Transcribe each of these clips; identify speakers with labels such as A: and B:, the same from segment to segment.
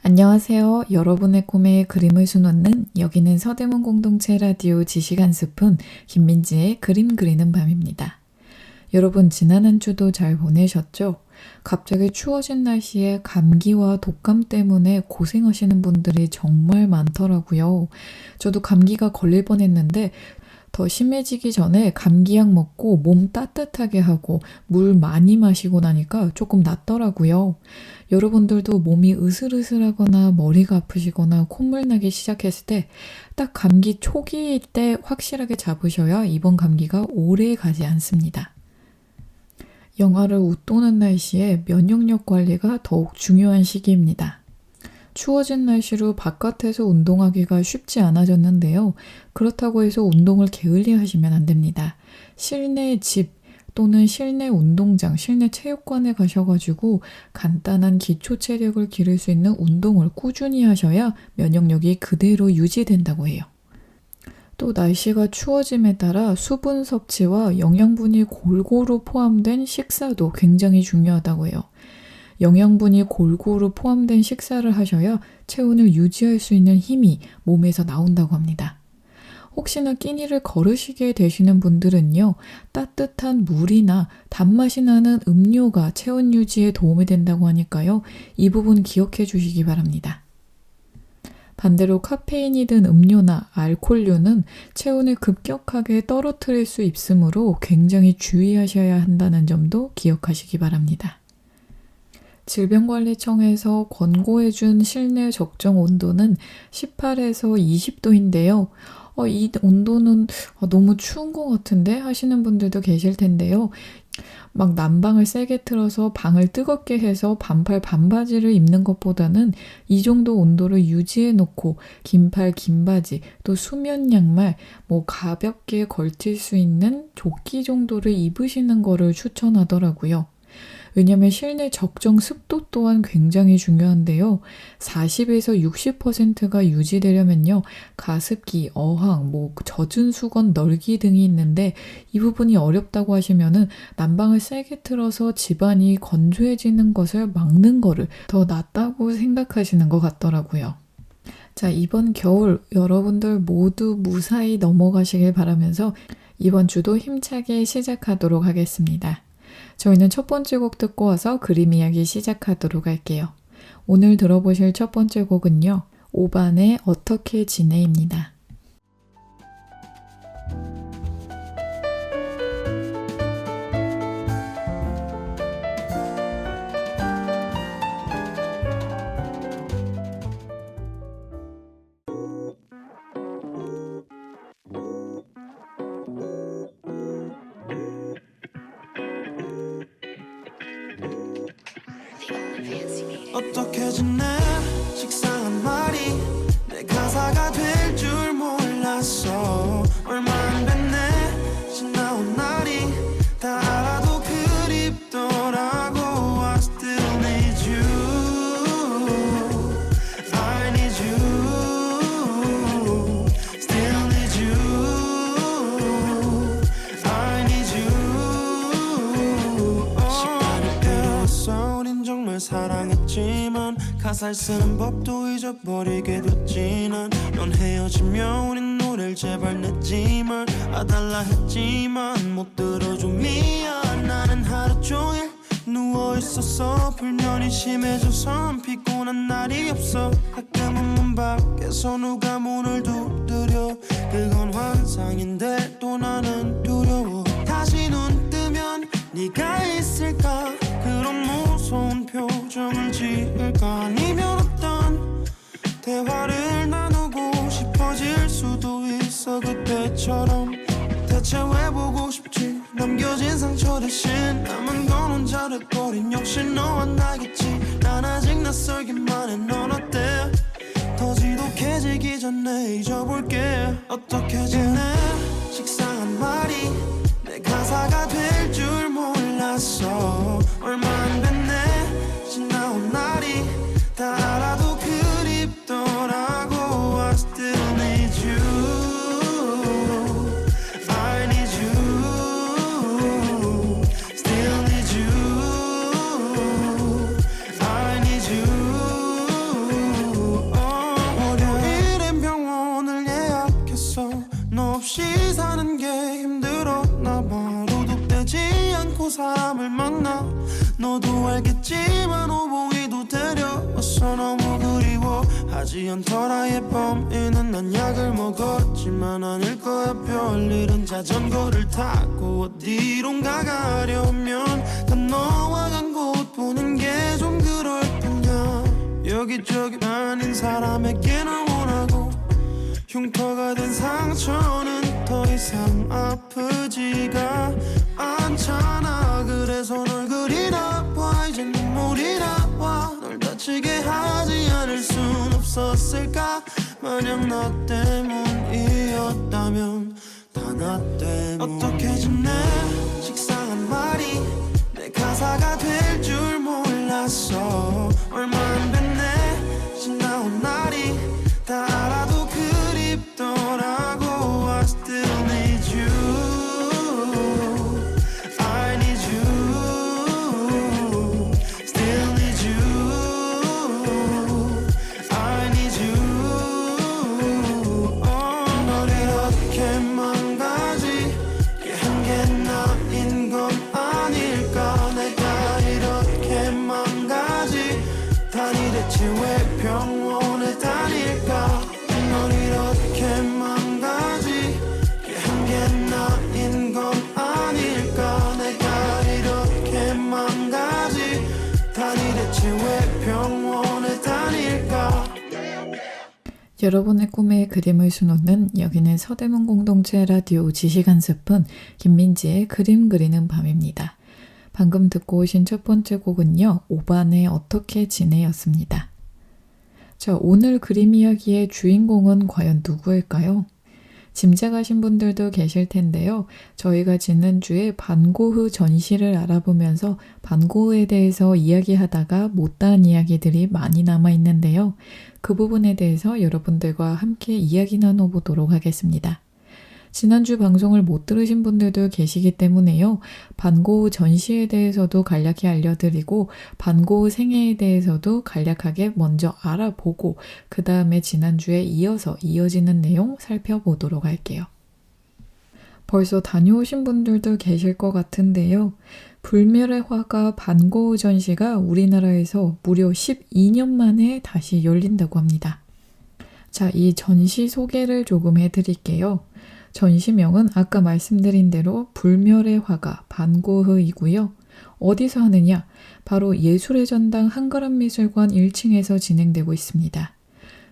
A: 안녕하세요. 여러분의 꿈에 그림을 수놓는 여기는 서대문 공동체 라디오 지식 한 스푼 김민지의 그림 그리는 밤입니다. 여러분 지난 한 주도 잘 보내셨죠? 갑자기 추워진 날씨에 감기와 독감 때문에 고생하시는 분들이 정말 많더라고요. 저도 감기가 걸릴 뻔했는데 더 심해지기 전에 감기약 먹고 몸 따뜻하게 하고 물 많이 마시고 나니까 조금 낫더라고요. 여러분들도 몸이 으슬으슬하거나 머리가 아프시거나 콧물 나기 시작했을 때 딱 감기 초기일 때 확실하게 잡으셔야 이번 감기가 오래 가지 않습니다. 영하를 웃도는 날씨에 면역력 관리가 더욱 중요한 시기입니다. 추워진 날씨로 바깥에서 운동하기가 쉽지 않아졌는데요. 그렇다고 해서 운동을 게을리 하시면 안 됩니다. 실내 집 또는 실내 운동장, 실내 체육관에 가셔가지고 간단한 기초 체력을 기를 수 있는 운동을 꾸준히 하셔야 면역력이 그대로 유지된다고 해요. 또 날씨가 추워짐에 따라 수분 섭취와 영양분이 골고루 포함된 식사도 굉장히 중요하다고 해요. 영양분이 골고루 포함된 식사를 하셔야 체온을 유지할 수 있는 힘이 몸에서 나온다고 합니다. 혹시나 끼니를 거르시게 되시는 분들은요, 따뜻한 물이나 단맛이 나는 음료가 체온 유지에 도움이 된다고 하니까요, 이 부분 기억해 주시기 바랍니다. 반대로 카페인이 든 음료나 알코올류는 체온을 급격하게 떨어뜨릴 수 있으므로 굉장히 주의하셔야 한다는 점도 기억하시기 바랍니다. 질병관리청에서 권고해준 실내 적정 온도는 18에서 20도인데요. 이 온도는 너무 추운 것 같은데 하시는 분들도 계실 텐데요. 막 난방을 세게 틀어서 방을 뜨겁게 해서 반팔 반바지를 입는 것보다는 이 정도 온도를 유지해 놓고 긴팔 긴바지 또 수면 양말 가볍게 걸칠 수 있는 조끼 정도를 입으시는 거를 추천하더라고요. 왜냐하면 실내 적정 습도 또한 굉장히 중요한데요. 40에서 60%가 유지되려면요. 가습기, 어항, 젖은 수건 널기 등이 있는데 이 부분이 어렵다고 하시면은 난방을 세게 틀어서 집안이 건조해지는 것을 막는 거를 더 낫다고 생각하시는 것 같더라고요. 자, 이번 겨울 여러분들 모두 무사히 넘어가시길 바라면서 이번 주도 힘차게 시작하도록 하겠습니다. 저희는 첫 번째 곡 듣고 와서 그림 이야기 시작하도록 할게요. 오늘 들어보실 첫 번째 곡은요. 오반의 어떻게 지내입니다.
B: 어떻게 지내 식상한 말이 내 가사가 될 줄 몰랐어. 얼마 안 됐네 지나온 날이 다 알아도 그립더라고. I still need you, I need you, still need you, I need you. 시간이 필요했어. 우린 정말 사랑했지만 가사를 쓰는 법도 잊어버리게 됐지. 넌 헤어지면 우린 노래를 제발 냈지만 아달라 했지만 못 들어줘. 미안. 나는 하루 종일 누워있었어. 불면이 심해져서 피곤한 날이 없어. 가끔은 문 밖에서 누가 문을 두드려. 그건 환상인데 또 나는 두려워. 다시 눈 뜨면 네가 있을까. 그런 무서운 표정을 지을까. 아니면 어떤 대화를 나누고 싶어질 수도 있어. 그때처럼 대체 왜 보고 싶지. 남겨진 상처 대신 남은 건 혼자를 말해버린 역시 너와 나겠지. 난 아직 낯설기만 해. 넌 어때? 더 지독해지기 전에 잊어볼게. 어떻게 지내? 식상한 말이 내 가사가 될 줄 몰랐어. 얼마 안 됐네 지나온 날이. 다 알아도 그립더라고. I still need you. I need you. Still need you. I need you. 월요일엔 병원을 예약했어. 너 없이 사는 게 힘들었나 봐. 도둑되지 않고 사람을 만나. 너도 알겠지만 오봉이도 데려왔어. 너무 그리워 하지 않더라의 범인은. 난 약을 먹었지만 아닐 거야. 별일은 자전거를 타고 어디론가 가려면 난 너와 간 곳 보는 게 좀 그럴 뿐이야. 여기저기 아닌 사람에게는 원하고 흉터가 된 상처는 더 이상 아프지가 않잖아. 그래서 널 그리 나와. 이제 눈물이 나와. 널 다치게 하지 않을 순 없었을까. 만약 나 때문이었다면 다 나 때문. 어떻게 지내? 식상한 말이 내 가사가 될 줄 몰랐어. 얼마 안 됐네 지나온 날이. 다 알아도 그립더라고. I still need you. I need you. Still need you. I need you. 널 이렇게 망가지게 한 게 나인 건 아닐까. 내가 이렇게 망가지 다니 대체 왜 병원에 다닐까. 널 이렇게 망가지게 한 게 나인 건 아닐까. 내가 이렇게 망가지 다니 대체 왜 병원에 다닐까.
A: 여러분의 꿈에 그림을 수놓는 여기는 서대문 공동체 라디오 지시간 스푼 김민지의 그림 그리는 밤입니다. 방금 듣고 오신 첫 번째 곡은요. 오반의 어떻게 지내였습니다. 자, 오늘 그림 이야기의 주인공은 과연 누구일까요? 짐작하신 분들도 계실 텐데요. 저희가 지난주에 반고흐 전시를 알아보면서 반고흐에 대해서 이야기하다가 못다한 이야기들이 많이 남아있는데요. 그 부분에 대해서 여러분들과 함께 이야기 나눠보도록 하겠습니다. 지난주 방송을 못 들으신 분들도 계시기 때문에요. 반고흐 전시에 대해서도 간략히 알려드리고 반고흐 생애에 대해서도 간략하게 먼저 알아보고 그 다음에 지난주에 이어서 이어지는 내용 살펴보도록 할게요. 벌써 다녀오신 분들도 계실 것 같은데요. 불멸의 화가 반고흐 전시가 우리나라에서 무려 12년 만에 다시 열린다고 합니다. 자, 이 전시 소개를 조금 해드릴게요. 전시명은 아까 말씀드린 대로 불멸의 화가 반고흐이고요. 어디서 하느냐? 바로 예술의 전당 한가람미술관 1층에서 진행되고 있습니다.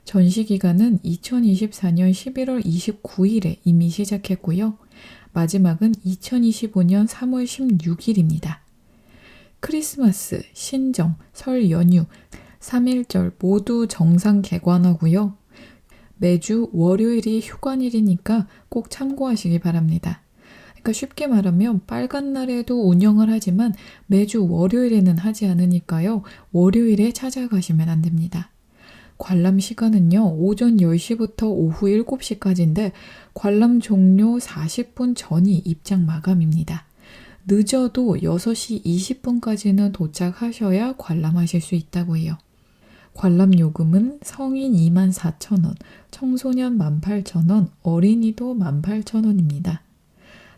A: 전시 기간은 2024년 11월 29일에 이미 시작했고요. 마지막은 2025년 3월 16일입니다. 크리스마스, 신정, 설 연휴, 3.1절 모두 정상 개관하고요. 매주 월요일이 휴관일이니까 꼭 참고하시기 바랍니다. 그러니까 쉽게 말하면 빨간 날에도 운영을 하지만 매주 월요일에는 하지 않으니까요. 월요일에 찾아가시면 안 됩니다. 관람 시간은요. 오전 10시부터 오후 7시까지인데 관람 종료 40분 전이 입장 마감입니다. 늦어도 6시 20분까지는 도착하셔야 관람하실 수 있다고 해요. 관람 요금은 성인 24,000원, 청소년 18,000원, 어린이도 18,000원입니다.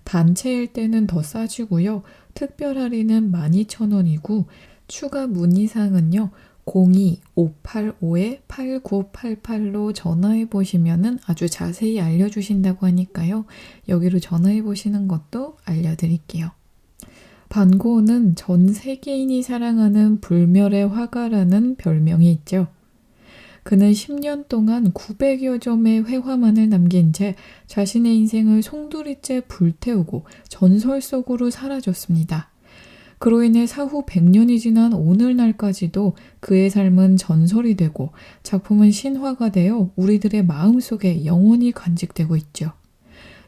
A: 단체일 때는 더 싸지고요. 특별 할인은 12,000원이고 추가 문의사항은요. 02-585-8988로 전화해 보시면 아주 자세히 알려주신다고 하니까요. 여기로 전화해 보시는 것도 알려드릴게요. 반고흐는 전 세계인이 사랑하는 불멸의 화가라는 별명이 있죠. 그는 10년 동안 900여 점의 회화만을 남긴 채 자신의 인생을 송두리째 불태우고 전설 속으로 사라졌습니다. 그로 인해 사후 100년이 지난 오늘날까지도 그의 삶은 전설이 되고 작품은 신화가 되어 우리들의 마음속에 영원히 간직되고 있죠.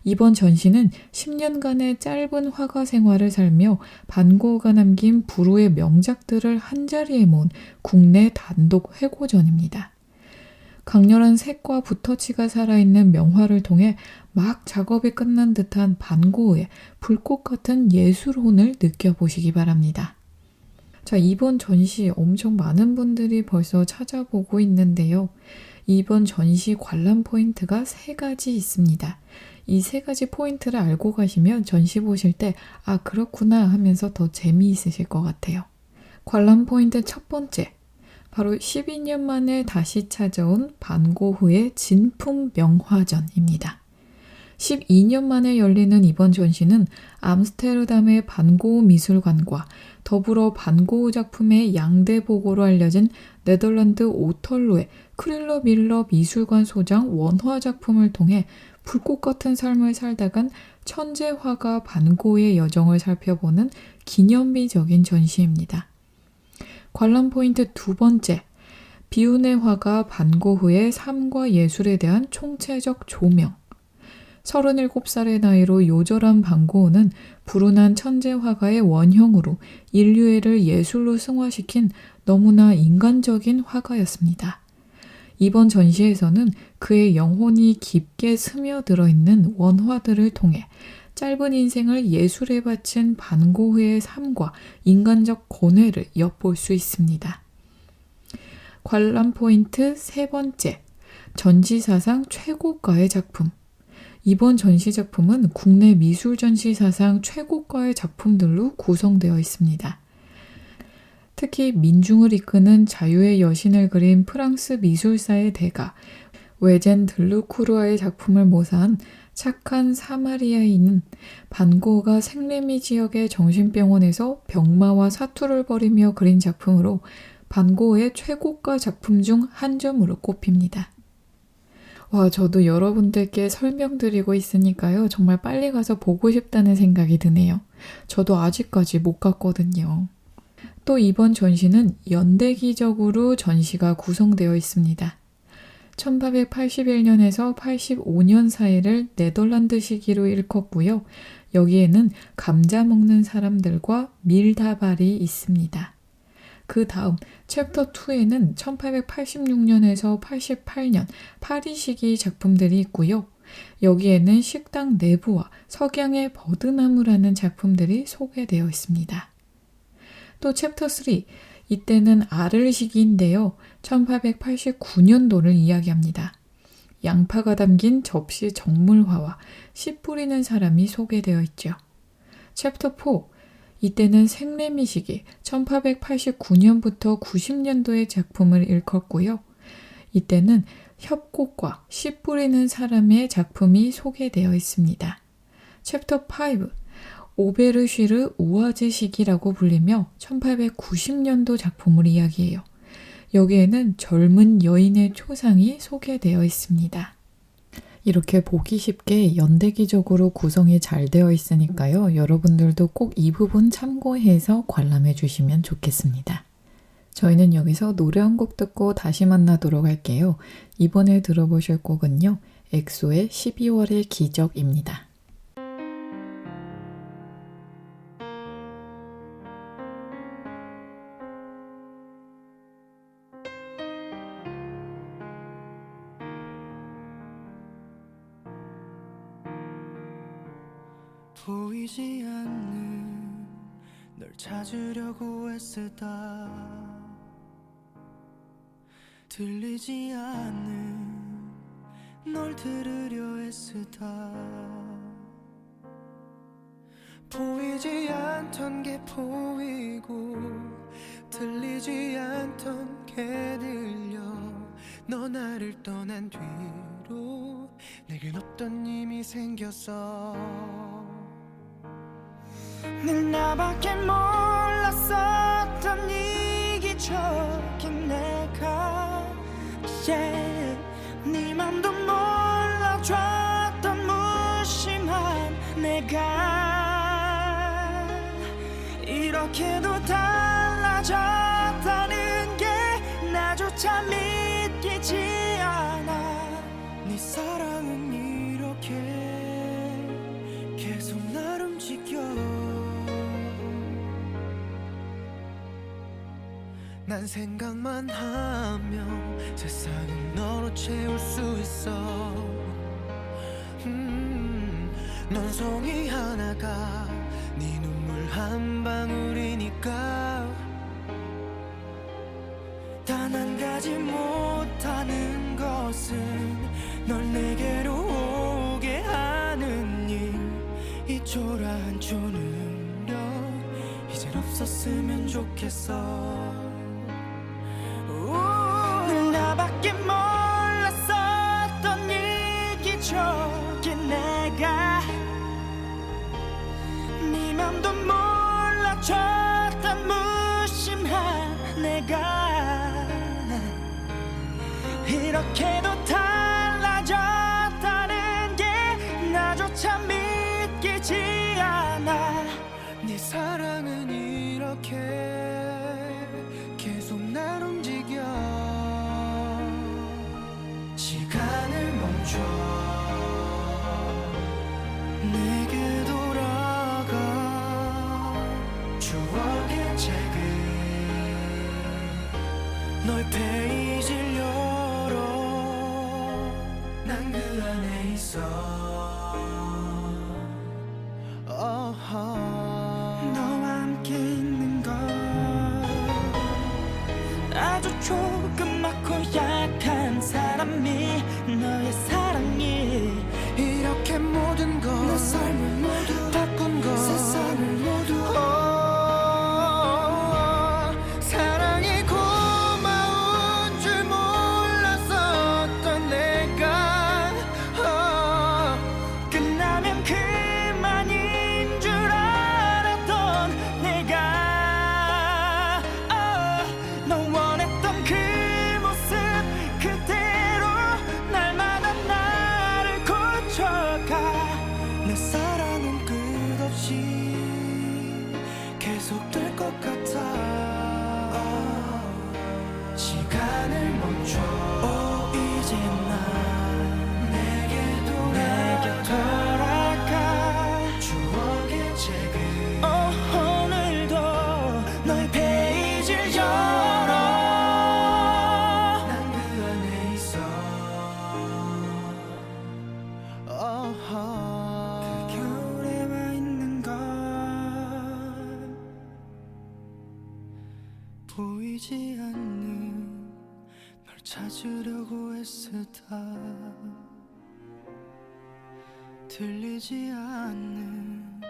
A: 이번 전시는 10년간의 짧은 화가 생활을 살며 반고흐가 남긴 불후의 명작들을 한자리에 모은 국내 단독 회고전입니다. 강렬한 색과 붓터치가 살아있는 명화를 통해 막 작업이 끝난 듯한 반고흐의 불꽃 같은 예술혼을 느껴보시기 바랍니다. 자, 이번 전시 엄청 많은 분들이 벌써 찾아보고 있는데요. 이번 전시 관람 포인트가 3가지 있습니다. 이 3가지 포인트를 알고 가시면 전시 보실 때 아, 그렇구나 하면서 더 재미있으실 것 같아요. 관람 포인트 첫 번째, 바로 12년 만에 다시 찾아온 반고흐의 진품 명화전입니다. 12년 만에 열리는 이번 전시는 암스테르담의 반고흐 미술관과 더불어 반고흐 작품의 양대 보고로 알려진 네덜란드 오털로의 크릴러 밀러 미술관 소장 원화 작품을 통해 불꽃 같은 삶을 살다간 천재 화가 반고흐의 여정을 살펴보는 기념비적인 전시입니다. 관람 포인트 두 번째, 비운의 화가 반고흐의 삶과 예술에 대한 총체적 조명. 37살의 나이로 요절한 반고흐는 불운한 천재 화가의 원형으로 인류애를 예술로 승화시킨 너무나 인간적인 화가였습니다. 이번 전시에서는 그의 영혼이 깊게 스며들어 있는 원화들을 통해 짧은 인생을 예술에 바친 반고흐의 삶과 인간적 고뇌를 엿볼 수 있습니다. 관람 포인트 세 번째, 전시사상 최고가의 작품. 이번 전시 작품은 국내 미술 전시 사상 최고가의 작품들로 구성되어 있습니다. 특히 민중을 이끄는 자유의 여신을 그린 프랑스 미술사의 대가 외젠 들루크루아의 작품을 모사한 착한 사마리아인은 반고흐가 생레미 지역의 정신병원에서 병마와 사투를 벌이며 그린 작품으로 반고흐의 최고가 작품 중 한 점으로 꼽힙니다. 와, 저도 여러분들께 설명드리고 있으니까요. 정말 빨리 가서 보고 싶다는 생각이 드네요. 저도 아직까지 못 갔거든요. 또 이번 전시는 연대기적으로 전시가 구성되어 있습니다. 1881년에서 85년 사이를 네덜란드 시기로 일컫고요. 여기에는 감자 먹는 사람들과 밀다발이 있습니다. 그 다음 챕터 2에는 1886년에서 88년 파리 시기 작품들이 있고요. 여기에는 식당 내부와 석양의 버드나무라는 작품들이 소개되어 있습니다. 또 챕터 3, 이때는 아를 시기인데요. 1889년도를 이야기합니다. 양파가 담긴 접시 정물화와 씨 뿌리는 사람이 소개되어 있죠. 챕터 4, 이때는 생레미 시기 1889년부터 90년도의 작품을 일컫고요. 이때는 협곡과 씨 뿌리는 사람의 작품이 소개되어 있습니다. 챕터 5, 오베르쉬르 우아즈 시기라고 불리며 1890년도 작품을 이야기해요. 여기에는 젊은 여인의 초상이 소개되어 있습니다. 이렇게 보기 쉽게 연대기적으로 구성이 잘 되어 있으니까요. 여러분들도 꼭 이 부분 참고해서 관람해 주시면 좋겠습니다. 저희는 여기서 노래 한 곡 듣고 다시 만나도록 할게요. 이번에 들어보실 곡은요. 엑소의 12월의 기적입니다.
B: 보이지 않는 널 찾으려고 애쓰다 들리지 않는 널 들으려 애쓰다 보이지 않던 게 보이고 들리지 않던 게 들려 너 나를 떠난 뒤로 내겐 없던 힘이 생겼어 늘 나밖에 몰랐었던 이기적인 내가 yeah. 네 맘도 몰라줬던 무심한 내가 이렇게 이렇게도 달라졌다는 게 나조차 믿기지 않아. 네 사랑은 이렇게 계속 날 움직여. 난 생각만 하면 세상을 너로 채울 수 있어. 넌 송이 하나가 네 눈물 한 방울이니까. 단 한 가지 못하는 것은 널 내게로 오게 하는 일. 이 초라한 초능력 이젠 없었으면 좋겠어. 늘 나밖에 몰랐었던 이기적인 내가 네 맘도 몰라줬던 무심한 내가 이렇게도 달라졌다는 게 나조차 믿기지 않아. 네 사랑은 이렇게 계속 날 움직여. 시간을 멈춰 내게 돌아가. 추억의 책을 너의 페이지를 열어. 난 그 안에 있어. 너와 함께 있는 것 아주 조그맣고 약한 사람이 너의 사랑이 이렇게 모든 것 내 삶을 모두 바꾼 것 세상을 모두 사랑이 고마운 줄 몰랐었던 내가 끝나면 그만인 줄 알았던 내가 너 원했던 그 모습 그대로 날마다 나를 고쳐가. 내 사랑은 끝없이 계속될 것 같아. 시간을 멈춰 이제 난 내게 돌아가. 추억의 책을 오늘도 너의 페이지를 열어. 난 그 안에 있어. 그 겨울에 와 있는 것 보이지 않는 널 찾으려고 애쓰다. 들리지 않는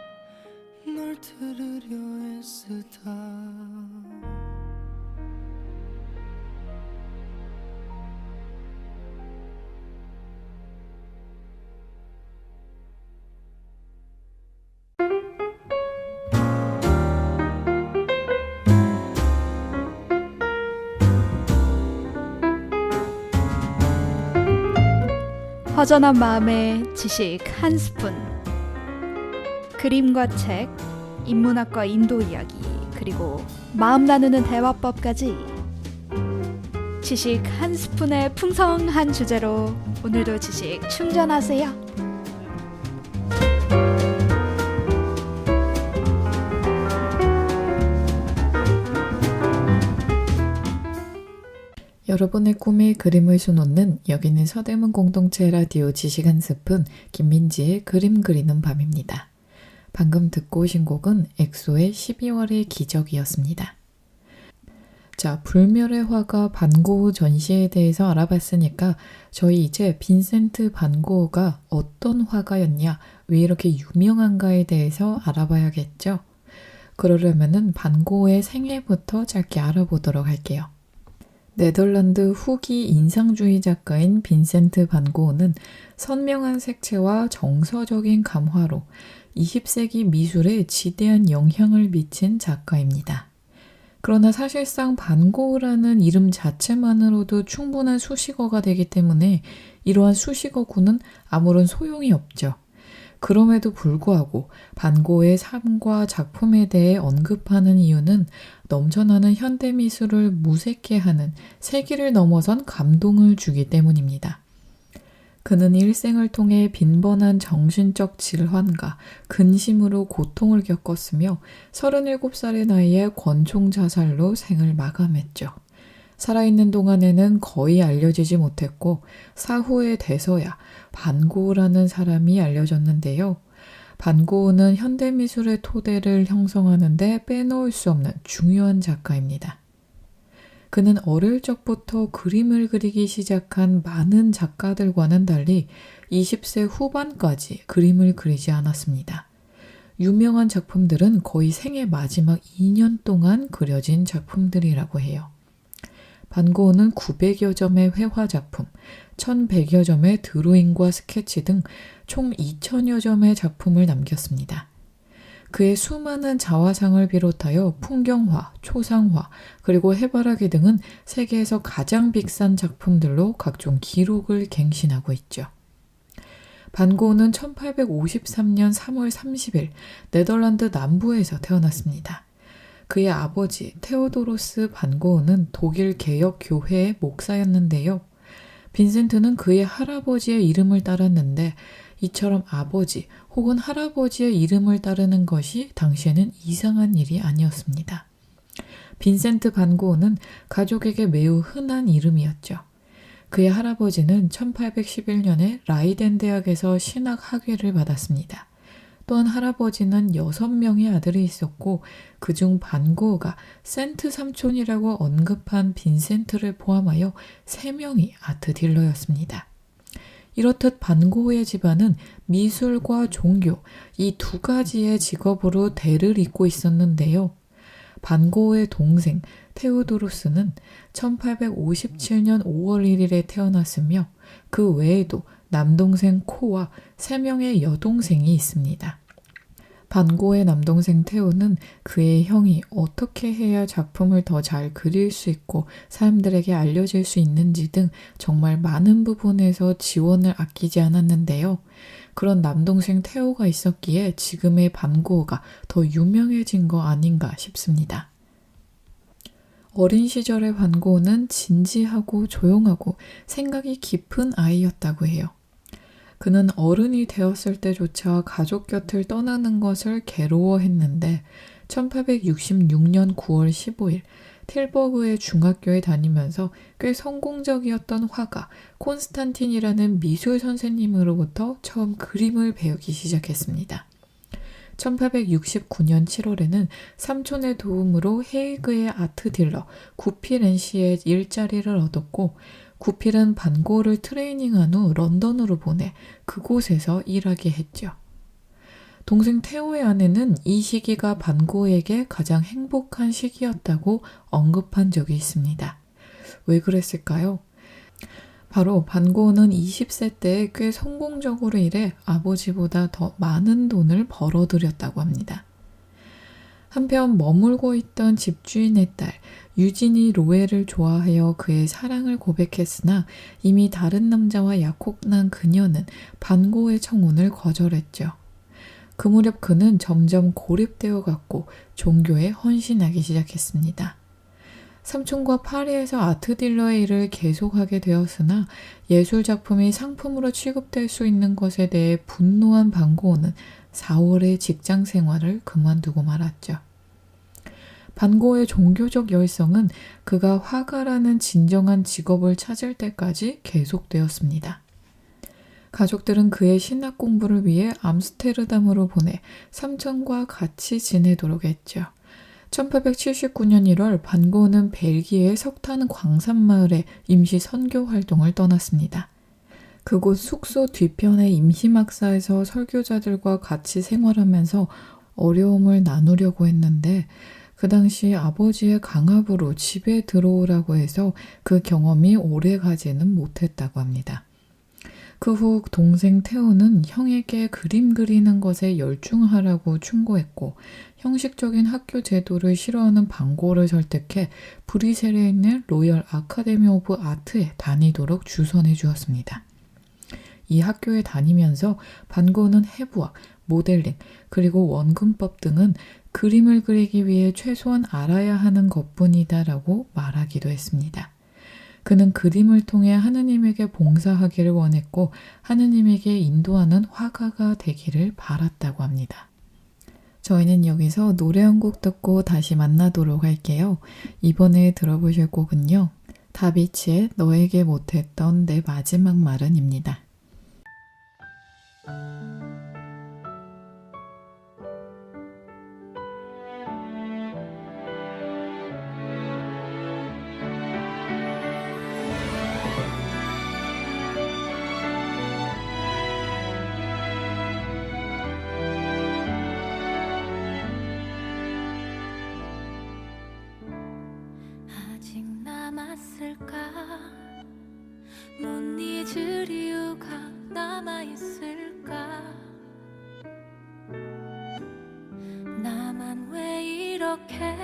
B: 널 들으려 애쓰다.
C: 허전한 마음에 지식 한 스푼. 그림과 책, 인문학과 인도 이야기, 그리고 마음 나누는 대화법까지 지식 한 스푼의 풍성한 주제로 오늘도 지식 충전하세요.
A: 여러분의 꿈에 그림을 수놓는 여기는 서대문 공동체 라디오 지식 한 스푼 김민지의 그림 그리는 밤입니다. 방금 듣고 오신 곡은 엑소의 12월의 기적이었습니다. 자, 불멸의 화가 반고흐 전시에 대해서 알아봤으니까 저희 이제 빈센트 반 고흐가 어떤 화가였냐, 왜 이렇게 유명한가에 대해서 알아봐야겠죠? 그러려면은 반 고흐의 생애부터 짧게 알아보도록 할게요. 네덜란드 후기 인상주의 작가인 빈센트 반 고흐는 선명한 색채와 정서적인 감화로 20세기 미술에 지대한 영향을 미친 작가입니다. 그러나 사실상 반 고흐라는 이름 자체만으로도 충분한 수식어가 되기 때문에 이러한 수식어구는 아무런 소용이 없죠. 그럼에도 불구하고 반고의 삶과 작품에 대해 언급하는 이유는 넘쳐나는 현대미술을 무색해 하는 세기를 넘어선 감동을 주기 때문입니다. 그는 일생을 통해 빈번한 정신적 질환과 근심으로 고통을 겪었으며 37살의 나이에 권총 자살로 생을 마감했죠. 살아있는 동안에는 거의 알려지지 못했고 사후에 돼서야 반고우라는 사람이 알려졌는데요. 반고우는 현대미술의 토대를 형성하는 데 빼놓을 수 없는 중요한 작가입니다. 그는 어릴 적부터 그림을 그리기 시작한 많은 작가들과는 달리 20세 후반까지 그림을 그리지 않았습니다. 유명한 작품들은 거의 생애 마지막 2년 동안 그려진 작품들이라고 해요. 반고우는 900여 점의 회화 작품, 1100여 점의 드로잉과 스케치 등 총 2000여 점의 작품을 남겼습니다. 그의 수많은 자화상을 비롯하여 풍경화, 초상화, 그리고 해바라기 등은 세계에서 가장 비싼 작품들로 각종 기록을 갱신하고 있죠. 반고우는 1853년 3월 30일 네덜란드 남부에서 태어났습니다. 그의 아버지 테오도로스 반고우는 독일 개혁교회의 목사였는데요. 빈센트는 그의 할아버지의 이름을 따랐는데 이처럼 아버지 혹은 할아버지의 이름을 따르는 것이 당시에는 이상한 일이 아니었습니다. 빈센트 반고우는 가족에게 매우 흔한 이름이었죠. 그의 할아버지는 1811년에 라이덴 대학에서 신학 학위를 받았습니다. 또한 할아버지는 6명의 아들이 있었고 그중 반고우가 센트 삼촌이라고 언급한 빈센트를 포함하여 3명이 아트 딜러였습니다. 이렇듯 반고우의 집안은 미술과 종교 이 두 가지의 직업으로 대를 잇고 있었는데요. 반고우의 동생 테오도로스는 1857년 5월 1일에 태어났으며 그 외에도 남동생 코와 3명의 여동생이 있습니다. 반고우의 남동생 테오는 그의 형이 어떻게 해야 작품을 더 잘 그릴 수 있고 사람들에게 알려질 수 있는지 등 정말 많은 부분에서 지원을 아끼지 않았는데요. 그런 남동생 테오가 있었기에 지금의 반고우가 더 유명해진 거 아닌가 싶습니다. 어린 시절의 반고우는 진지하고 조용하고 생각이 깊은 아이였다고 해요. 그는 어른이 되었을 때조차 가족 곁을 떠나는 것을 괴로워했는데 1866년 9월 15일 틸버그의 중학교에 다니면서 꽤 성공적이었던 화가 콘스탄틴이라는 미술 선생님으로부터 처음 그림을 배우기 시작했습니다. 1869년 7월에는 삼촌의 도움으로 헤이그의 아트 딜러 구필&씨의 일자리를 얻었고 구필은 반고우를 트레이닝한 후 런던으로 보내 그곳에서 일하게 했죠. 동생 테오의 아내는 이 시기가 반고우에게 가장 행복한 시기였다고 언급한 적이 있습니다. 왜 그랬을까요? 바로 반고우는 20세 때 꽤 성공적으로 일해 아버지보다 더 많은 돈을 벌어들였다고 합니다. 한편 머물고 있던 집주인의 딸 유지니 로에를 좋아하여 그의 사랑을 고백했으나 이미 다른 남자와 약혼한 그녀는 반고우의 청혼을 거절했죠. 그 무렵 그는 점점 고립되어 갔고 종교에 헌신하기 시작했습니다. 삼촌과 파리에서 아트 딜러의 일을 계속하게 되었으나 예술작품이 상품으로 취급될 수 있는 것에 대해 분노한 반고우는 4월에 직장 생활을 그만두고 말았죠. 반고우의 종교적 열성은 그가 화가라는 진정한 직업을 찾을 때까지 계속되었습니다. 가족들은 그의 신학 공부를 위해 암스테르담으로 보내 삼촌과 같이 지내도록 했죠. 1879년 1월 반고우는 벨기에의 석탄 광산마을에 임시 선교 활동을 떠났습니다. 그곳 숙소 뒤편의 임시막사에서 설교자들과 같이 생활하면서 어려움을 나누려고 했는데 그 당시 아버지의 강압으로 집에 들어오라고 해서 그 경험이 오래 가지는 못했다고 합니다. 그 후 동생 테오는 형에게 그림 그리는 것에 열중하라고 충고했고 형식적인 학교 제도를 싫어하는 반고우를 설득해 브뤼셀에 있는 로열 아카데미 오브 아트에 다니도록 주선해 주었습니다. 이 학교에 다니면서 반고는 해부학, 모델링, 그리고 원근법 등은 그림을 그리기 위해 최소한 알아야 하는 것뿐이다라고 말하기도 했습니다. 그는 그림을 통해 하느님에게 봉사하기를 원했고 하느님에게 인도하는 화가가 되기를 바랐다고 합니다. 저희는 여기서 노래 한 곡 듣고 다시 만나도록 할게요. 이번에 들어보실 곡은요. 다비치의 너에게 못했던 내 마지막 말은입니다.
D: 아직 남았을까 못 잊을 이유가 남아있을까 나만 왜 이렇게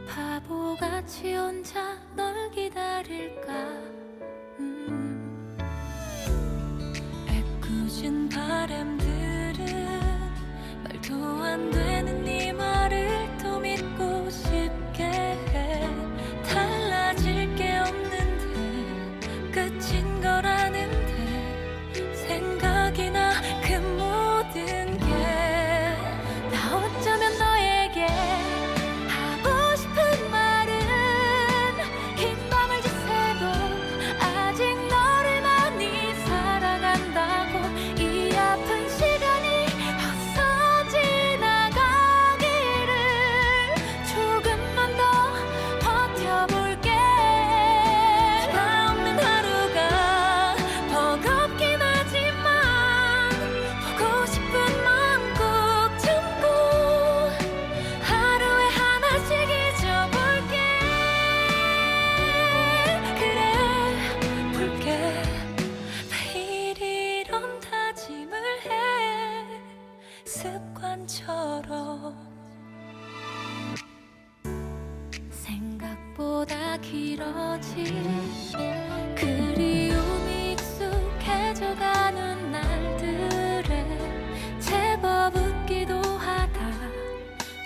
D: 바보같이 혼자 널 기다릴까 애꿎은 바람들은 말도 안 되는 네 말을 또 믿고 싶게 해 달라질 게 없는데 끝인 걸 아는데 생각이 나 그 모든 게 나 어쩌면 너에게 하고 싶은 말은 긴 밤을 지새도 아직 너를 많이 사랑한다고 이 아픈 시간이 어서 지나가기를 조금만 더 버텨볼게 나 없는 하루가 버겁긴 하지만 보고 싶은 마음 꼭 참고 하루에 하나씩 잊어볼게 그래 볼게 매일 이런 다짐을 해 습관처럼 생각보다 길어진 그리움이 익숙해져가는 날들에 제법 웃기도 하다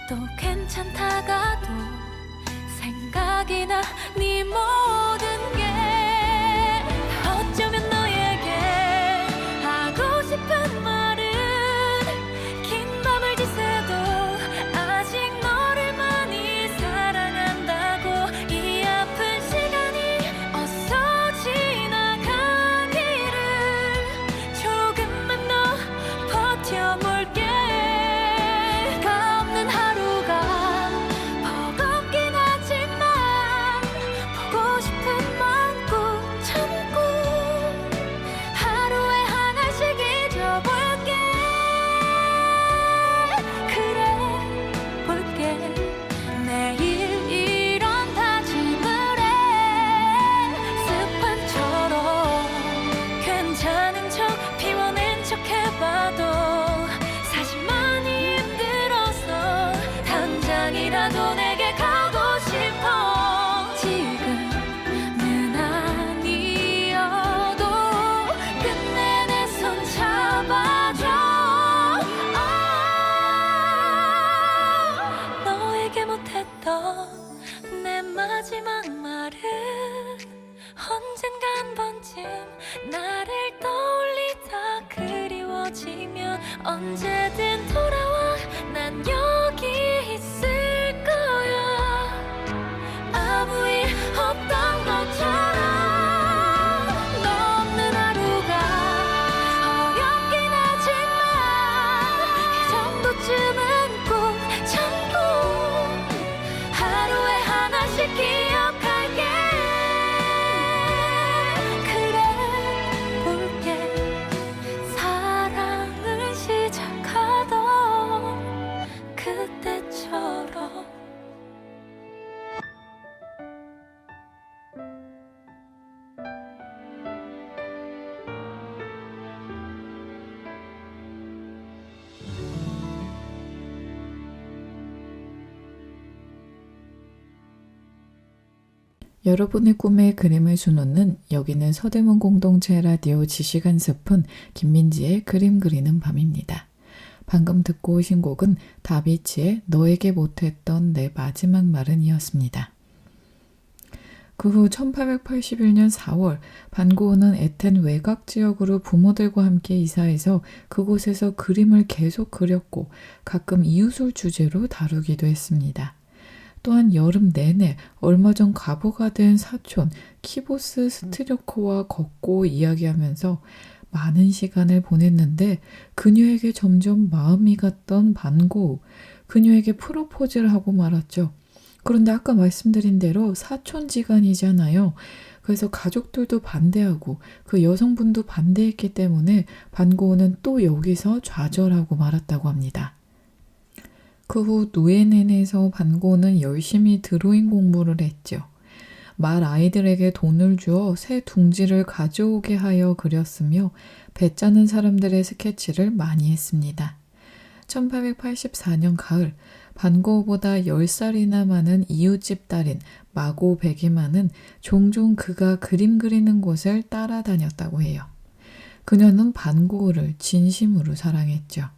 D: 또 괜찮다가도 생각이 나 네 모든 게 어쩌면 너에게 하고 싶은 말은 긴 밤을 지새도 아직 너를 많이 사랑한다고 이 아픈 시간이 어서 지나가기를 조금만 더 버텨볼게 내가 없는 하루가 버겁긴 하지만 보고 싶은 마음 꼭 참고 하루에 하나씩 잊어볼게 그래 볼게 매일 이런 다짐을 해 습관처럼 괜찮은 척 피워낸 척 해봐도 사실 많이 힘들어서 당장이라도 내게 가고 싶어 지금은 아니어도 끝내 내 손 잡아줘 너에게 못했던 내 마지막 말은 언젠가 한 번쯤 나를 떠올리다 그리워지면 언제든 돌아와 난 여기 있을 거야 아무 일 없던 것처럼 너 없는 하루가 어렵긴 하지만 이 정도쯤은 꼭 참고 하루에 하나씩 기억할게 그래 볼게 사랑을 시작하던
A: 여러분의 꿈에 그림을 수놓는 여기는 서대문 공동체 라디오 지식 한 스푼 김민지의 그림 그리는 밤입니다. 방금 듣고 오신 곡은 다비치의 너에게 못했던 내 마지막 말은 이었습니다. 그 후 1881년 4월 반고흐는 에텐 외곽 지역으로 부모들과 함께 이사해서 그곳에서 그림을 계속 그렸고 가끔 이웃을 주제로 다루기도 했습니다. 또한 여름 내내 얼마 전 과부가 된 사촌 키보스 스트료코와 걷고 이야기하면서 많은 시간을 보냈는데 그녀에게 점점 마음이 갔던 반고흐, 그녀에게 프로포즈를 하고 말았죠. 그런데 아까 말씀드린 대로 사촌지간이잖아요. 그래서 가족들도 반대하고 그 여성분도 반대했기 때문에 반고흐는 또 여기서 좌절하고 말았다고 합니다. 그 후 누에넨에서 반고흐는 열심히 드로잉 공부를 했죠. 말 아이들에게 돈을 주어 새 둥지를 가져오게 하여 그렸으며 배 짜는 사람들의 스케치를 많이 했습니다. 1884년 가을 반고흐보다 10살이나 많은 이웃집 딸인 마고 베기만은 종종 그가 그림 그리는 곳을 따라다녔다고 해요. 그녀는 반고흐를 진심으로 사랑했죠.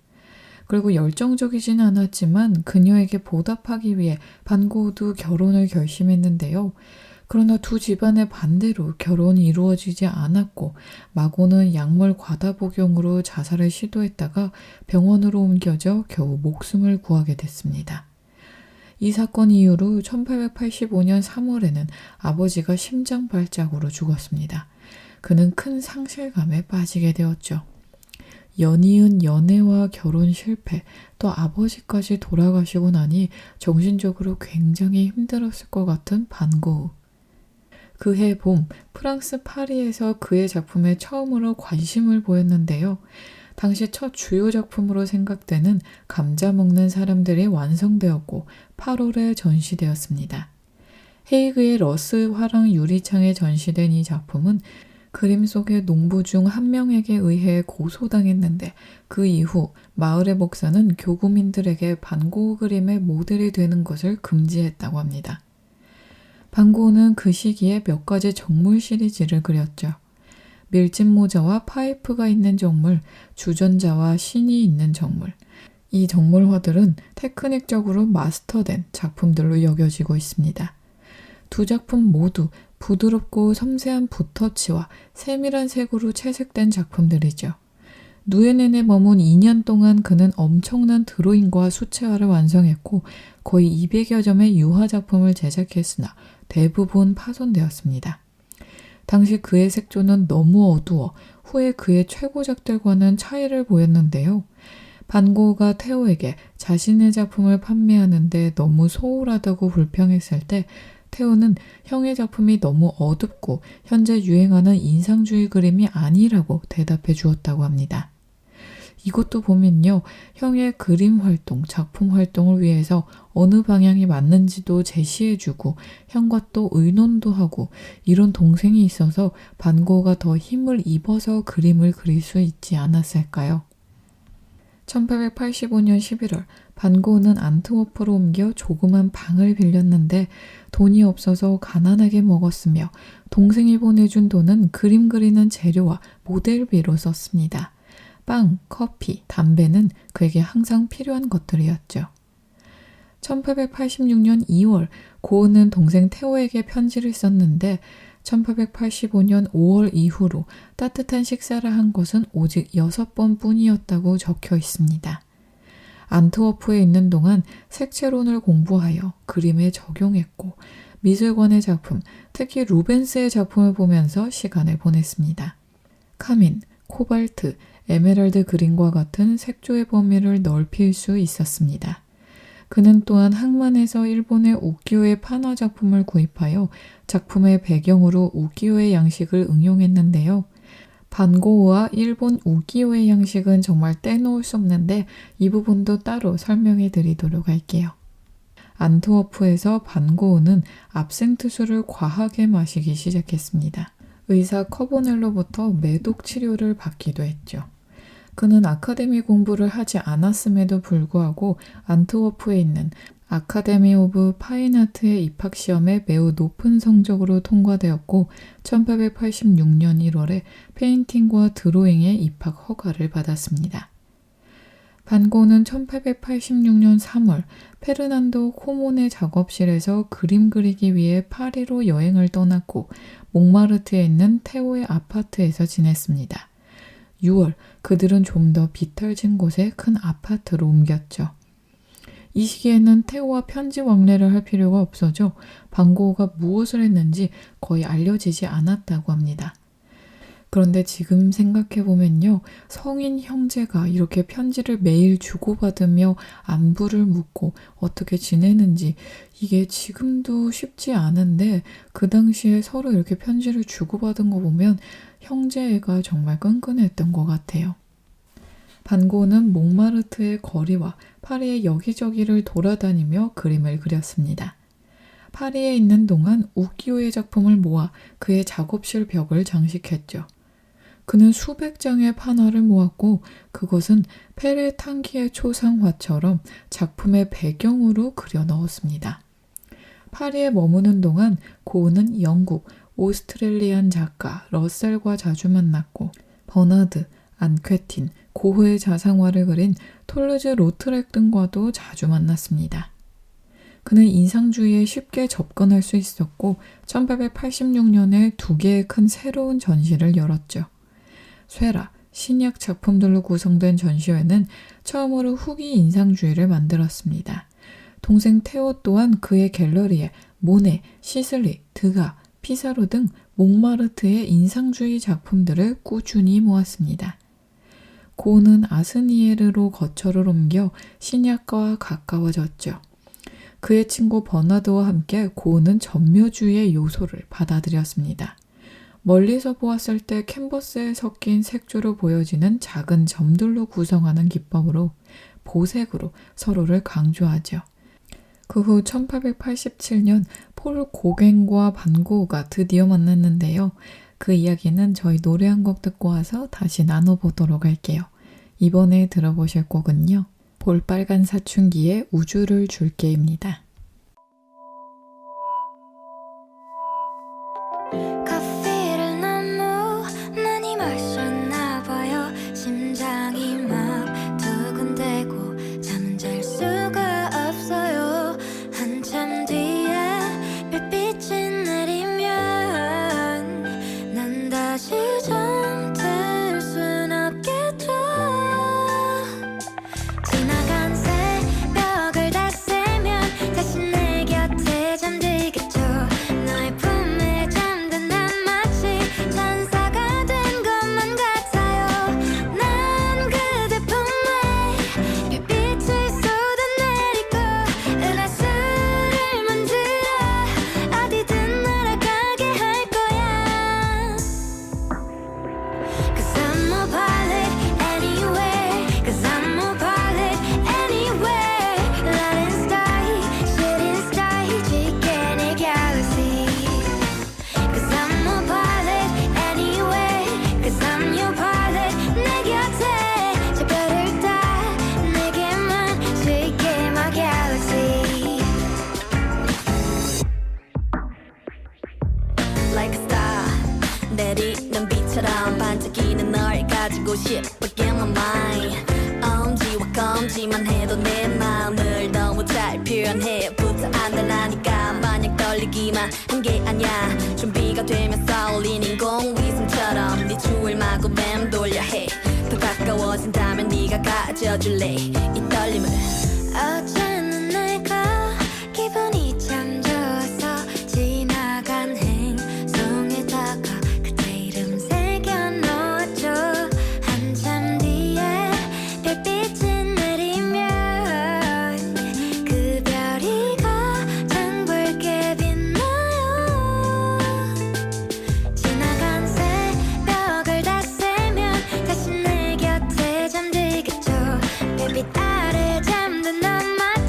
A: 그리고 열정적이진 않았지만 그녀에게 보답하기 위해 반고흐도 결혼을 결심했는데요. 그러나 두 집안의 반대로 결혼이 이루어지지 않았고 마고는 약물 과다 복용으로 자살을 시도했다가 병원으로 옮겨져 겨우 목숨을 구하게 됐습니다. 이 사건 이후로 1885년 3월에는 아버지가 심장 발작으로 죽었습니다. 그는 큰 상실감에 빠지게 되었죠. 연이은 연애와 결혼 실패, 또 아버지까지 돌아가시고 나니 정신적으로 굉장히 힘들었을 것 같은 반고흐. 그해 봄 프랑스 파리에서 그의 작품에 처음으로 관심을 보였는데요. 당시 첫 주요 작품으로 생각되는 감자 먹는 사람들이 완성되었고 8월에 전시되었습니다. 헤이그의 러스 화랑 유리창에 전시된 이 작품은 그림 속의 농부 중 한 명에게 의해 고소당했는데 그 이후 마을의 목사는 교구민들에게 반고흐 그림의 모델이 되는 것을 금지했다고 합니다. 반고흐는 그 시기에 몇 가지 정물 시리즈를 그렸죠. 밀짚 모자와 파이프가 있는 정물, 주전자와 신이 있는 정물. 이 정물화들은 테크닉적으로 마스터된 작품들로 여겨지고 있습니다. 두 작품 모두 부드럽고 섬세한 붓터치와 세밀한 색으로 채색된 작품들이죠. 누에넨에 머문 2년 동안 그는 엄청난 드로잉과 수채화를 완성했고 거의 200여 점의 유화 작품을 제작했으나 대부분 파손되었습니다. 당시 그의 색조는 너무 어두워 후에 그의 최고작들과는 차이를 보였는데요. 반고흐가 테오에게 자신의 작품을 판매하는데 너무 소홀하다고 불평했을 때 테오는 형의 작품이 너무 어둡고 현재 유행하는 인상주의 그림이 아니라고 대답해 주었다고 합니다. 이것도 보면요. 형의 그림 활동, 작품 활동을 위해서 어느 방향이 맞는지도 제시해주고 형과 또 의논도 하고 이런 동생이 있어서 반고흐가 더 힘을 입어서 그림을 그릴 수 있지 않았을까요? 1885년 11월 반고흐는 안트워프로 옮겨 조그만 방을 빌렸는데 돈이 없어서 가난하게 먹었으며 동생이 보내준 돈은 그림 그리는 재료와 모델비로 썼습니다. 빵, 커피, 담배는 그에게 항상 필요한 것들이었죠. 1886년 2월 고흐는 동생 테오에게 편지를 썼는데 1885년 5월 이후로 따뜻한 식사를 한 것은 오직 6번 뿐이었다고 적혀 있습니다. 안트워프에 있는 동안 색채론을 공부하여 그림에 적용했고 미술관의 작품, 특히 루벤스의 작품을 보면서 시간을 보냈습니다. 카민, 코발트, 에메랄드 그린과 같은 색조의 범위를 넓힐 수 있었습니다. 그는 또한 항만에서 일본의 우키요의 판화 작품을 구입하여 작품의 배경으로 우키요의 양식을 응용했는데요. 반고흐와 일본 우키요의 양식은 정말 떼놓을 수 없는데 이 부분도 따로 설명해 드리도록 할게요. 안트워프에서 반고흐는 압생트 술을 과하게 마시기 시작했습니다. 의사 커보넬로부터 매독 치료를 받기도 했죠. 그는 아카데미 공부를 하지 않았음에도 불구하고 안트워프에 있는 아카데미 오브 파인아트의 입학시험에 매우 높은 성적으로 통과되었고 1886년 1월에 페인팅과 드로잉의 입학 허가를 받았습니다. 반고는 1886년 3월 페르난도 코몬의 작업실에서 그림 그리기 위해 파리로 여행을 떠났고 몽마르트에 있는 테오의 아파트에서 지냈습니다. 6월 그들은 좀 더 비탈진 곳에 큰 아파트로 옮겼죠. 이 시기에는 테오와 편지 왕래를 할 필요가 없어져 반고흐가 무엇을 했는지 거의 알려지지 않았다고 합니다. 그런데 지금 생각해보면요. 성인 형제가 이렇게 편지를 매일 주고받으며 안부를 묻고 어떻게 지내는지 이게 지금도 쉽지 않은데 그 당시에 서로 이렇게 편지를 주고받은 거 보면 형제애가 정말 끈끈했던 것 같아요. 반고흐는 몽마르트의 거리와 파리의 여기저기를 돌아다니며 그림을 그렸습니다. 파리에 있는 동안 우키요의 작품을 모아 그의 작업실 벽을 장식했죠. 그는 수백 장의 판화를 모았고 그것은 페레탕기의 초상화처럼 작품의 배경으로 그려 넣었습니다. 파리에 머무는 동안 고흐는 영국, 오스트레일리안 작가 러셀과 자주 만났고 버나드, 안퀘틴, 고흐의 자상화를 그린 톨르즈 로트렉 등과도 자주 만났습니다. 그는 인상주의에 쉽게 접근할 수 있었고 1886년에 2개의 큰 새로운 전시를 열었죠. 쇠라, 신약 작품들로 구성된 전시회는 처음으로 후기 인상주의를 만들었습니다. 동생 테오 또한 그의 갤러리에 모네, 시슬리, 드가, 피사로 등 몽마르트의 인상주의 작품들을 꾸준히 모았습니다. 고흐는 아스니에르로 거처를 옮겨 신약과와 가까워졌죠. 그의 친구 버나드와 함께 고흐는 전묘주의의 요소를 받아들였습니다. 멀리서 보았을 때 캔버스에 섞인 색조로 보여지는 작은 점들로 구성하는 기법으로 보색으로 서로를 강조하죠. 그 후 1887년 폴 고갱과 반고흐가 드디어 만났는데요. 그 이야기는 저희 노래 한 곡 듣고 와서 다시 나눠보도록 할게요. 이번에 들어보실 곡은요. 볼빨간 사춘기의 우주를 줄게입니다.
D: 커피를 너무 많이 마셨나 봐요. 심장이 막 두근대고 잠은 잘 수가 없어요. 한참 뒤에 별빛이 내리면 난 다시 잠들 순 없겠죠. 지나간 새벽을 다 세면 다시 내 곁에 잠들겠죠. 너의 품에 잠든 난 마치 천사가 된 것만 같아요. 난 그대 품에 별빛을 쏟아내리고 은하수를 만들어 어디든 날아가게 할 거야. Cause I'm a pilot anywhere. Cause I'm a pilot anywhere. Light and star, shooting star, 지게 내 galaxy. Cause I'm a pilot anywhere. Cause I'm your pilot. 내 곁에 저 별을 따 내게만 지게 my galaxy. Like a star 내리는 빛처럼 반짝이는 널 가지고 싶어 Get my mind 엄지와 검지만 해도 내 마음을 너무 잘 표현해 부터 안 되라니까 마냥 떨리기만 한 게 아니야 준비가 되면 쏠린 인공위성처럼 네 추울 마구 맴돌려 해 더 가까워진다면 네가 가져줄래 이 떨림을 어제는 내가 기분이 참 좋아서 지나간 행성에다가 그대 이름 새겨놓았죠. 한참 뒤에 별빛이 내리면 그 별이 가장 붉게 빛나요. 지나간 새벽을 다 세면 다시 내 곁에 잠들겠죠. 별빛 아래 잠든 난 마치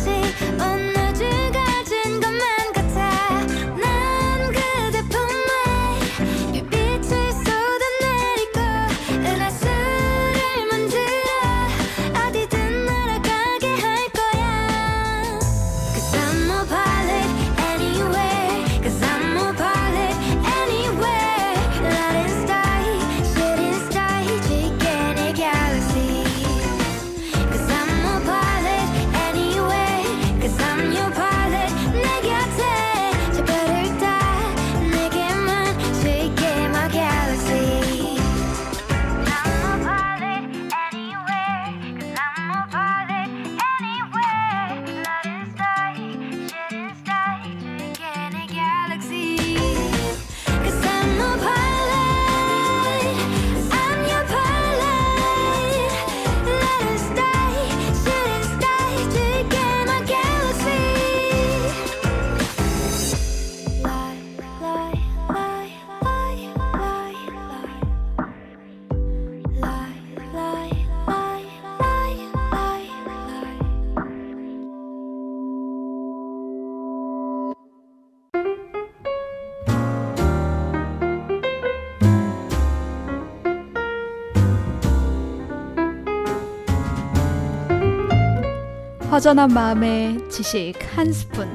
C: 허전한 마음에 지식 한 스푼.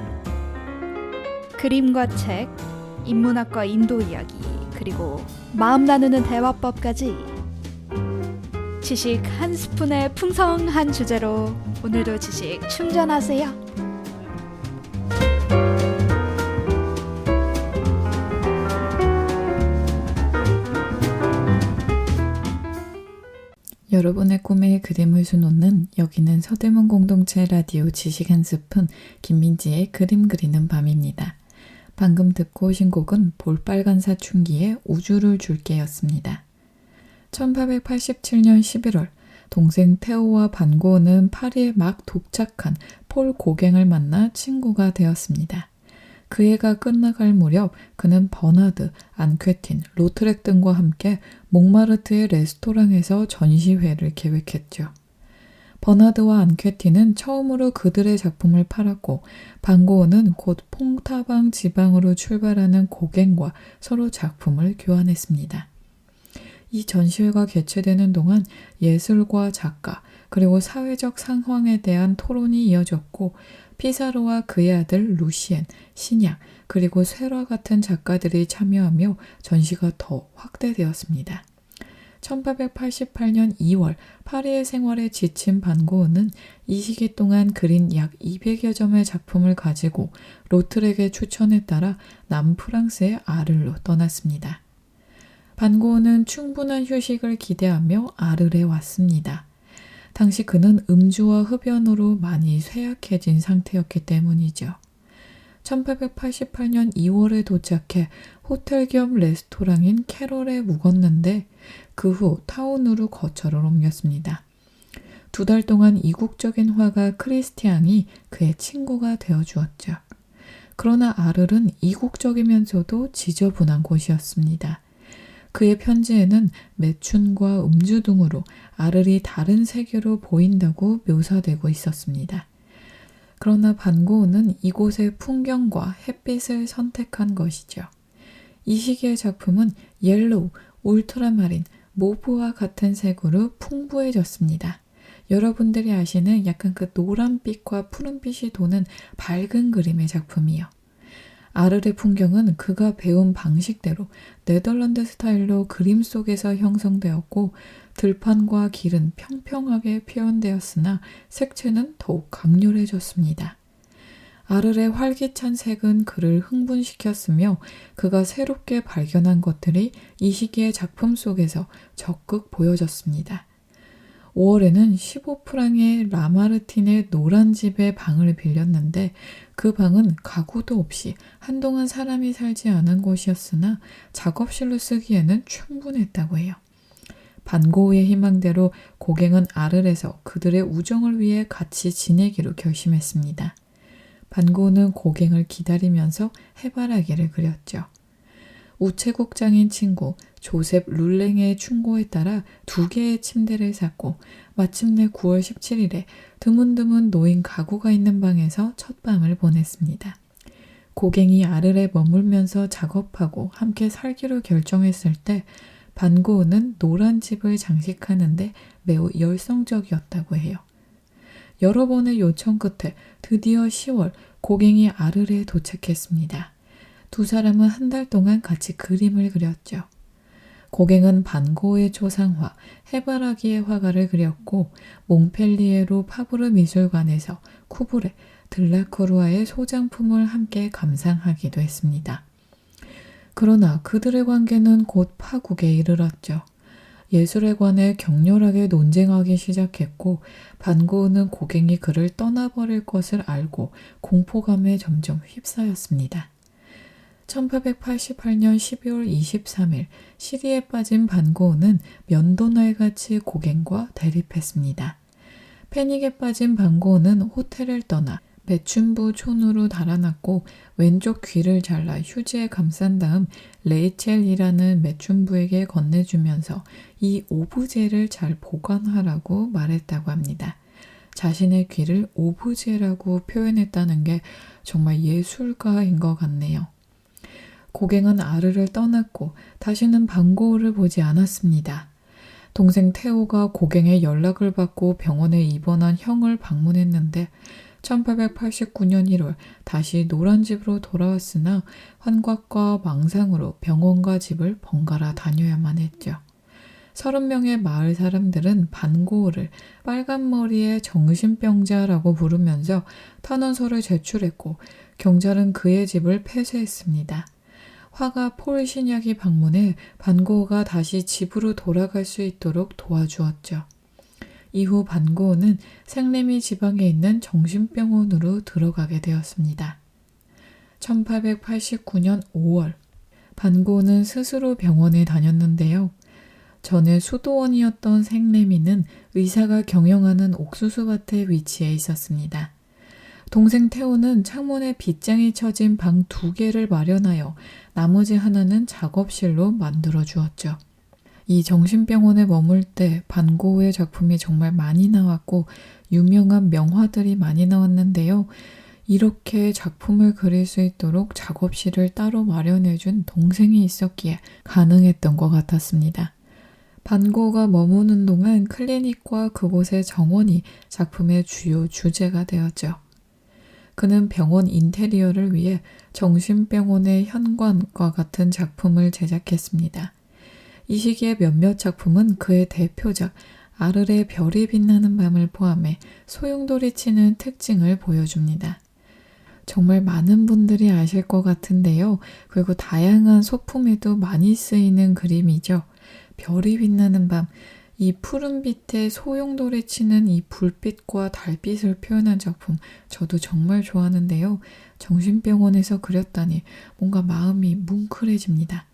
C: 그림과 책, 인문학과 인도 이야기, 그리고 마음 나누는 대화법까지. 지식 한 스푼의 풍성한 주제로 오늘도 지식 충전하세요.
A: 여러분의 꿈에 그림을 수놓는 여기는 서대문 공동체 라디오 지식 한 스푼 김민지의 그림 그리는 밤입니다. 방금 듣고 오신 곡은 볼빨간 사춘기의 우주를 줄게였습니다. 1887년 11월 동생 테오와 반고은은 파리에 막 도착한 폴 고갱을 만나 친구가 되었습니다. 그 해가 끝나갈 무렵 그는 버나드, 안퀘틴, 로트렉 등과 함께 몽마르트의 레스토랑에서 전시회를 계획했죠. 버나드와 안퀘틴은 처음으로 그들의 작품을 팔았고 반고은은 곧 퐁타방 지방으로 출발하는 고갱과 서로 작품을 교환했습니다. 이 전시회가 개최되는 동안 예술과 작가 그리고 사회적 상황에 대한 토론이 이어졌고 피사로와 그의 아들 루시엔, 시냐 그리고 세라 같은 작가들이 참여하며 전시가 더 확대되었습니다. 1888년 2월 파리의 생활에 지친 반고은은 이 시기 동안 그린 약 200여 점의 작품을 가지고 로트렉의 추천에 따라 남프랑스의 아를로 떠났습니다. 반고은은 충분한 휴식을 기대하며 아르에 왔습니다. 당시 그는 음주와 흡연으로 많이 쇠약해진 상태였기 때문이죠. 1888년 2월에 도착해 호텔 겸 레스토랑인 캐럴에 묵었는데 그 후 타운으로 거처를 옮겼습니다. 2달 동안 이국적인 화가 크리스티앙이 그의 친구가 되어주었죠. 그러나 아르는 이국적이면서도 지저분한 곳이었습니다. 그의 편지에는 매춘과 음주 등으로 아르이 다른 세계로 보인다고 묘사되고 있었습니다. 그러나 반고은은 이곳의 풍경과 햇빛을 선택한 것이죠. 이 시기의 작품은 옐로우, 울트라마린, 모브와 같은 색으로 풍부해졌습니다. 여러분들이 아시는 약간 그 노란빛과 푸른빛이 도는 밝은 그림의 작품이요. 아르의 풍경은 그가 배운 방식대로 네덜란드 스타일로 그림 속에서 형성되었고 들판과 길은 평평하게 표현되었으나 색채는 더욱 강렬해졌습니다. 아르의 활기찬 색은 그를 흥분시켰으며 그가 새롭게 발견한 것들이 이 시기의 작품 속에서 적극 보여졌습니다. 5월에는 15프랑의 라마르틴의 노란 집의 방을 빌렸는데 그 방은 가구도 없이 한동안 사람이 살지 않은 곳이었으나 작업실로 쓰기에는 충분했다고 해요. 반고우의 희망대로 고갱은 아르에서 그들의 우정을 위해 같이 지내기로 결심했습니다. 반고우는 고갱을 기다리면서 해바라기를 그렸죠. 우체국장인 친구 조셉 룰랭의 충고에 따라 2개의 침대를 샀고 마침내 9월 17일에 드문드문 놓인 가구가 있는 방에서 첫 밤을 보냈습니다. 고갱이 아르에 머물면서 작업하고 함께 살기로 결정했을 때 반고우는 노란 집을 장식하는데 매우 열성적이었다고 해요. 여러 번의 요청 끝에 드디어 10월 고갱이 아르에 도착했습니다. 2 사람은 한 달 동안 같이 그림을 그렸죠. 고갱은 반고우의 초상화, 해바라기의 화가를 그렸고 몽펠리에로 파브르 미술관에서 쿠브레, 들라크루아의 소장품을 함께 감상하기도 했습니다. 그러나 그들의 관계는 곧 파국에 이르렀죠. 예술에 관해 격렬하게 논쟁하기 시작했고 반고우는 고갱이 그를 떠나버릴 것을 알고 공포감에 점점 휩싸였습니다. 1888년 12월 23일 시리에 빠진 반고우는 면도날같이 고갱과 대립했습니다. 패닉에 빠진 반고우는 호텔을 떠나 매춘부 촌으로 달아났고 왼쪽 귀를 잘라 휴지에 감싼 다음 레이첼이라는 매춘부에게 건네주면서 이 오브제를 잘 보관하라고 말했다고 합니다. 자신의 귀를 오브제라고 표현했다는 게 정말 예술가인 것 같네요. 고갱은 아르를 떠났고 다시는 반고우를 보지 않았습니다. 동생 태호가 고갱의 연락을 받고 병원에 입원한 형을 방문했는데 1889년 1월 다시 노란 집으로 돌아왔으나 환각과 망상으로 병원과 집을 번갈아 다녀야만 했죠. 30명의 마을 사람들은 반고을을 빨간 머리의 정신병자라고 부르면서 탄원서를 제출했고 경찰은 그의 집을 폐쇄했습니다. 화가 폴 신약이 방문해 반고흐가 다시 집으로 돌아갈 수 있도록 도와주었죠. 이후 반고흐는 생리미 지방에 있는 정신병원으로 들어가게 되었습니다. 1889년 5월 반고흐는 스스로 병원에 다녔는데요. 전에 수도원이었던 생레미는 의사가 경영하는 옥수수밭에 위치해 있었습니다. 동생 태호는 창문에 빗장이 쳐진 방 2개를 마련하여 나머지 하나는 작업실로 만들어 주었죠. 이 정신병원에 머물 때 반고흐의 작품이 정말 많이 나왔고 유명한 명화들이 많이 나왔는데요. 이렇게 작품을 그릴 수 있도록 작업실을 따로 마련해준 동생이 있었기에 가능했던 것 같았습니다. 반고흐가 머무는 동안 클리닉과 그곳의 정원이 작품의 주요 주제가 되었죠. 그는 병원 인테리어를 위해 정신병원의 현관과 같은 작품을 제작했습니다. 이 시기에 몇몇 작품은 그의 대표작 아르레 별이 빛나는 밤을 포함해 소용돌이치는 특징을 보여줍니다. 정말 많은 분들이 아실 것 같은데요. 그리고 다양한 소품에도 많이 쓰이는 그림이죠. 별이 빛나는 밤, 이 푸른빛에 소용돌이치는 이 불빛과 달빛을 표현한 작품 저도 정말 좋아하는데요. 정신병원에서 그렸다니 뭔가 마음이 뭉클해집니다.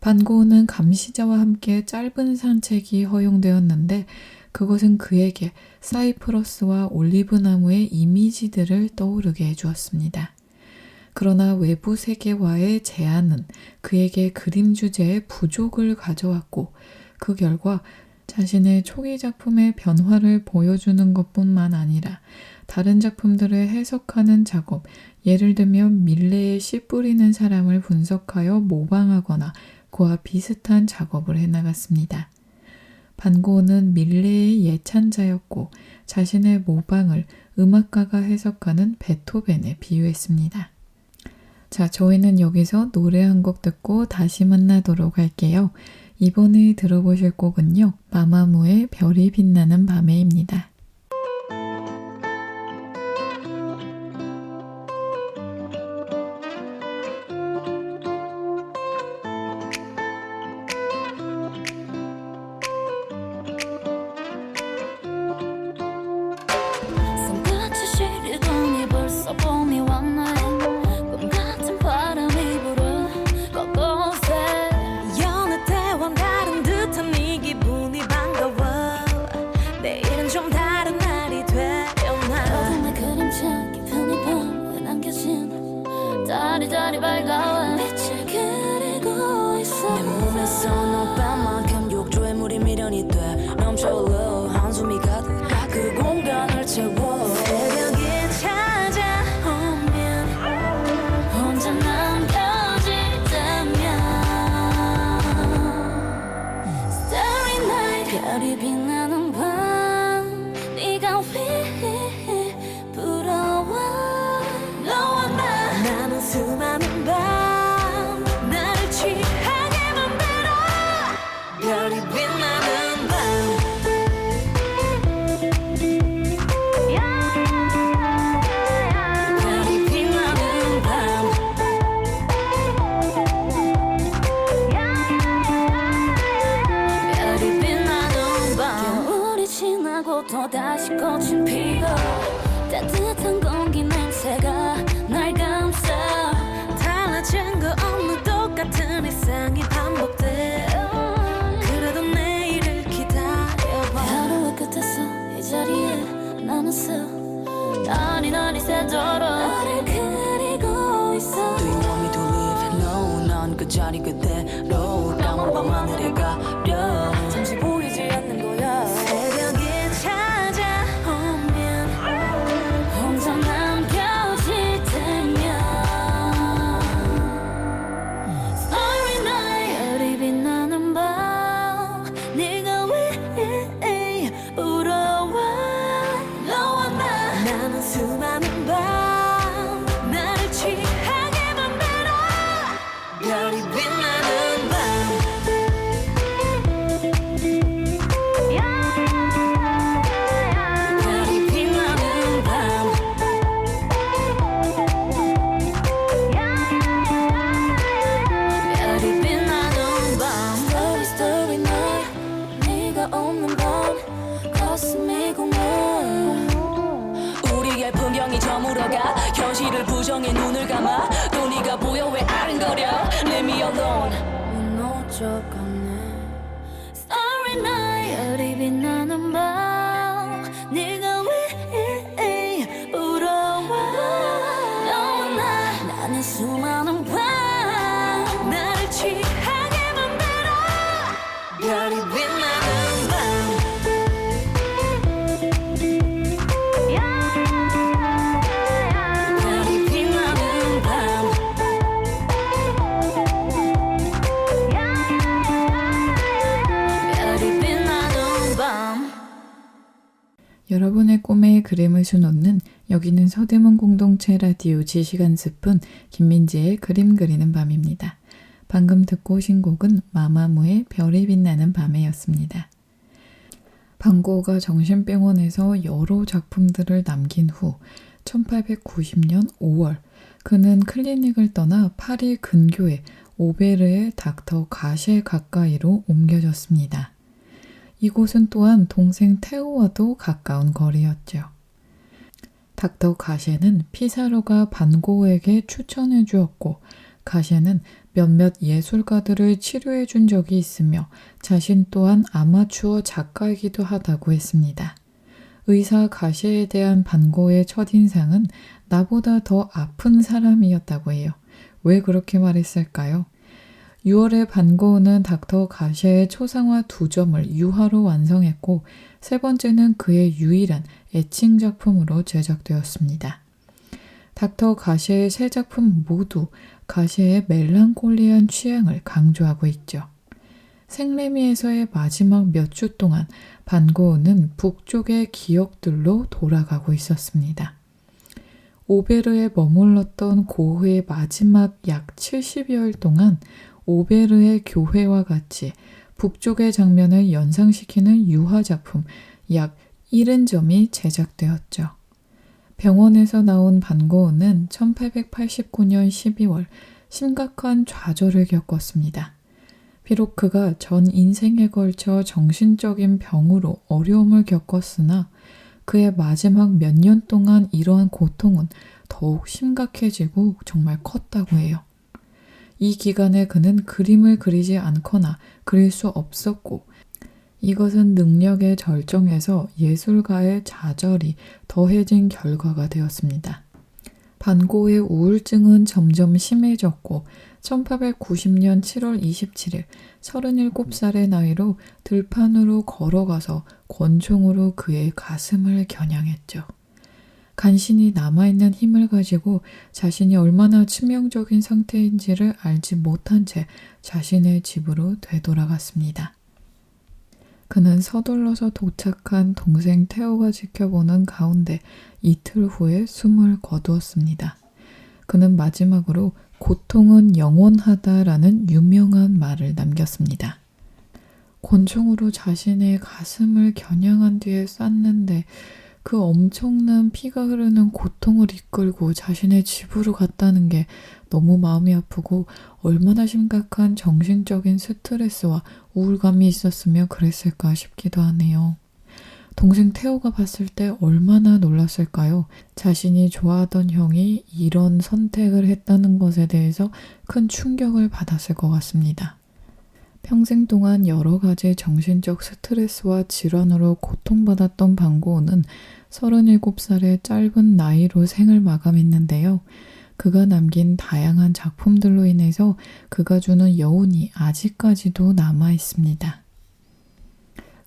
A: 반고흐는 감시자와 함께 짧은 산책이 허용되었는데 그것은 그에게 사이프러스와 올리브나무의 이미지들을 떠오르게 해주었습니다. 그러나 외부 세계와의 제한은 그에게 그림 주제에 부족을 가져왔고 그 결과 자신의 초기 작품의 변화를 보여주는 것뿐만 아니라 다른 작품들을 해석하는 작업, 예를 들면 밀레에 씨 뿌리는 사람을 분석하여 모방하거나 그와 비슷한 작업을 해나갔습니다. 반고흐는 밀레의 예찬자였고 자신의 모방을 음악가가 해석하는 베토벤에 비유했습니다. 자, 저희는 여기서 노래 한 곡 듣고 다시 만나도록 할게요. 이번에 들어보실 곡은요. 마마무의 별이 빛나는 밤에입니다.
D: 손끝이 시리더니 벌써 봄이 왔네. 꿈 같은 바람이 불어 곳곳에
E: 여느 때와 다른 듯한 네 기분이 반가워. 내일은 좀 다른 날이 되려나.
D: 어둠의 그림책 깊은 이 밤에 남겨진 다리 밝아와 빛을 그리고 있어.
E: 내 몸에서 너만큼 욕조에 물이 미련이 돼 넘쳐흘러 한숨이 가득 그 공간을 채워. 새벽이 찾아오면
D: 혼자 남겨질 때면 Starry night 별이 빛나는 밤 네가 휘 불어와 너와 나
E: 나는 수많은 밤 나를 취하게 만들어. 별이 빛나는 밤. 별이 빛나는 밤.
D: 별이 빛나는 밤 겨울이 지나고 또다시 꽃은 피고 따뜻한 공기 냄새가 날 감싸
E: 달라진 거 없는 똑같은 일상이 반복돼. 그래도 내일을 기다려봐.
D: 하루의 끝에서 이 자리에 남았어 나니 새도록 나를 그리고 있어
E: Do you want me to live? No, 난 그 자리 그대로 까만 밤 하늘에 가려 잠시 보이지 않는 거야. 새벽이 찾아오면
D: 혼자 남겨질 때면 Starry night 별이 빛나는 밤 네가 왜
E: 마 또 네가 보여 왜 아른거려 Leave me alone 무너져가네 Starry night 별이 빛나는 밤 네가 왜 부러워 너와 나는 수많은 밤 나를 취하게 만들어 별이 빛나는 밤 별이 빛나는 밤 별이 빛나는 밤
A: 여러분의 꿈에 그림을 수놓는 여기는 서대문 공동체 라디오 지시간 스푼 김민지의 그림 그리는 밤입니다. 방금 듣고 오신 곡은 마마무의 별이 빛나는 밤에였습니다. 반고흐가 정신병원에서 여러 작품들을 남긴 후 1890년 5월 그는 클리닉을 떠나 파리 근교의 오베르의 닥터 가셰 가까이로 옮겨졌습니다. 이곳은 또한 동생 테오와도 가까운 거리였죠. 닥터 가셰는 피사로가 반고흐에게 추천해 주었고 가셰는 몇몇 예술가들을 치료해 준 적이 있으며 자신 또한 아마추어 작가이기도 하다고 했습니다. 의사 가셰에 대한 반고흐의 첫인상은 나보다 더 아픈 사람이었다고 해요. 왜 그렇게 말했을까요? 6월에 반고흐는 닥터 가셰의 초상화 2점을 유화로 완성했고 세 번째는 그의 유일한 애칭 작품으로 제작되었습니다. 닥터 가셰의 세 작품 모두 가셰의 멜랑콜리한 취향을 강조하고 있죠. 생레미에서의 마지막 몇 주 동안 반고흐는 북쪽의 기억들로 돌아가고 있었습니다. 오베르에 머물렀던 고흐의 마지막 약 70여일 동안 오베르의 교회와 같이 북쪽의 장면을 연상시키는 유화작품 약 70점이 제작되었죠. 병원에서 나온 반고흐는 1889년 12월 심각한 좌절을 겪었습니다. 비록 그가 전 인생에 걸쳐 정신적인 병으로 어려움을 겪었으나 그의 마지막 몇 년 동안 이러한 고통은 더욱 심각해지고 정말 컸다고 해요. 이 기간에 그는 그림을 그리지 않거나 그릴 수 없었고 이것은 능력의 절정에서 예술가의 좌절이 더해진 결과가 되었습니다. 반고흐의 우울증은 점점 심해졌고 1890년 7월 27일 37살의 나이로 들판으로 걸어가서 권총으로 그의 가슴을 겨냥했죠. 간신히 남아있는 힘을 가지고 자신이 얼마나 치명적인 상태인지를 알지 못한 채 자신의 집으로 되돌아갔습니다. 그는 서둘러서 도착한 동생 테오가 지켜보는 가운데 이틀 후에 숨을 거두었습니다. 그는 마지막으로 고통은 영원하다라는 유명한 말을 남겼습니다. 권총으로 자신의 가슴을 겨냥한 뒤에 쐈는데 그 엄청난 피가 흐르는 고통을 이끌고 자신의 집으로 갔다는 게 너무 마음이 아프고 얼마나 심각한 정신적인 스트레스와 우울감이 있었으며 그랬을까 싶기도 하네요. 동생 태호가 봤을 때 얼마나 놀랐을까요? 자신이 좋아하던 형이 이런 선택을 했다는 것에 대해서 큰 충격을 받았을 것 같습니다. 평생 동안 여러 가지 정신적 스트레스와 질환으로 고통받았던 반고흐는 37살의 짧은 나이로 생을 마감했는데요. 그가 남긴 다양한 작품들로 인해서 그가 주는 여운이 아직까지도 남아 있습니다.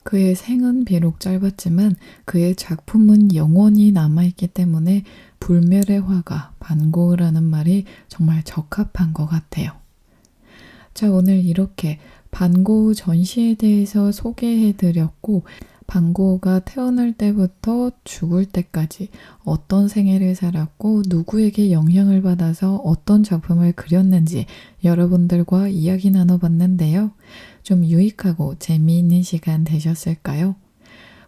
A: 그의 생은 비록 짧았지만 그의 작품은 영원히 남아있기 때문에 불멸의 화가 반고흐라는 말이 정말 적합한 것 같아요. 자, 오늘 이렇게 반고흐 전시에 대해서 소개해드렸고 반고흐가 태어날 때부터 죽을 때까지 어떤 생애를 살았고 누구에게 영향을 받아서 어떤 작품을 그렸는지 여러분들과 이야기 나눠봤는데요. 좀 유익하고 재미있는 시간 되셨을까요?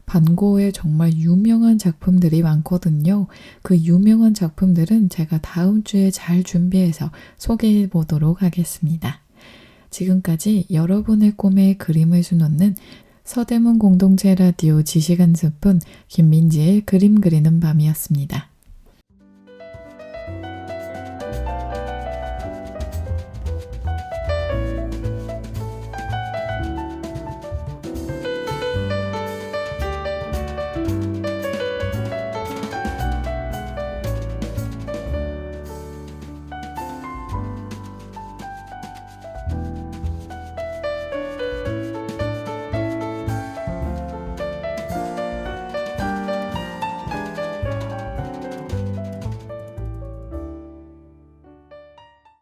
A: 반고흐의 정말 유명한 작품들이 많거든요. 그 유명한 작품들은 제가 다음 주에 잘 준비해서 소개해 보도록 하겠습니다. 지금까지 여러분의 꿈에 그림을 수놓는 서대문 공동체 라디오 지시간 스푼 김민지의 그림 그리는 밤이었습니다.